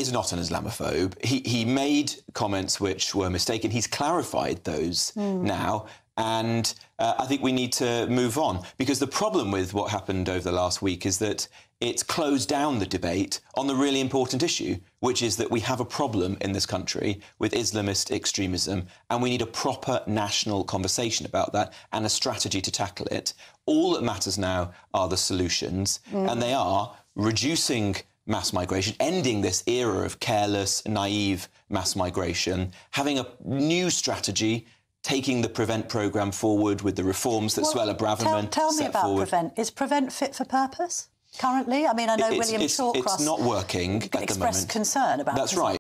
is not an Islamophobe. He made comments which were mistaken. He's clarified those now. And I think we need to move on, because the problem with what happened over the last week is that it's closed down the debate on the really important issue, which is that we have a problem in this country with Islamist extremism, and we need a proper national conversation about that and a strategy to tackle it. All that matters now are the solutions, and they are reducing mass migration, ending this era of careless, naive mass migration, having a new strategy, taking the Prevent programme forward with the reforms that Suella Braverman tell me about forward. Prevent. Is Prevent fit for purpose currently? I mean, I know William Shawcross... It's not working at the moment. ...expressed concern about... That's right.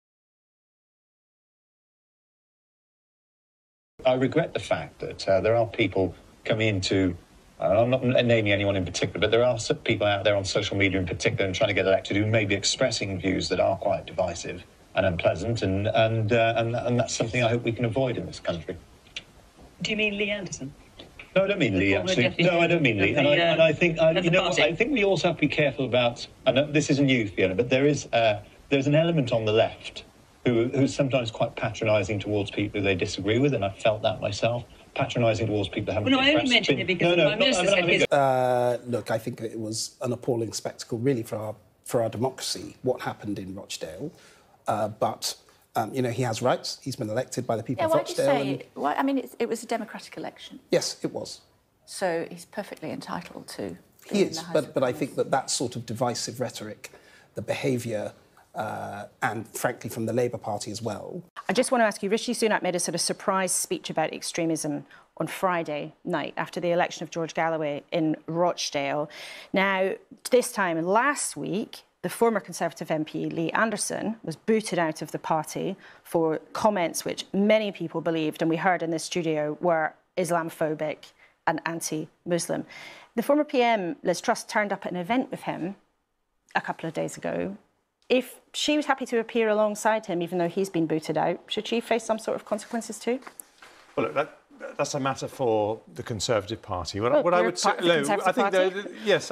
I regret the fact that there are people coming into... I'm not naming anyone in particular, but there are some people out there on social media in particular and trying to get elected who may be expressing views that are quite divisive and unpleasant, and that's something I hope we can avoid in this country. Do you mean Lee Anderson? No, I don't mean Lee, actually. No, I don't mean Lee. And I think, you know, I think we also have to be careful about, and this isn't you, Fiona, but there's an element on the left who's sometimes quite patronising towards people who they disagree with, and I've felt that myself, patronising towards people who haven't... Well, no, I only mentioned it because the Prime Minister said his... Look, I think it was an appalling spectacle, really, for our democracy, what happened in Rochdale. But... you know, he has rights. He's been elected by the people of Rochdale. Why do you say... Well, I mean, it was a democratic election. Yes, it was. So he's perfectly entitled to... He is, but I think that sort of divisive rhetoric, the behaviour, and frankly from the Labour Party as well. I just want to ask you, Rishi Sunak made a sort of surprise speech about extremism on Friday night after the election of George Galloway in Rochdale. Now, this time last week, the former Conservative MP, Lee Anderson, was booted out of the party for comments which many people believed, and we heard in this studio, were Islamophobic and anti-Muslim. The former PM, Liz Truss, turned up at an event with him a couple of days ago. If she was happy to appear alongside him, even though he's been booted out, should she face some sort of consequences too? Well, look, that's a matter for the Conservative Party. What I would say, I think yes.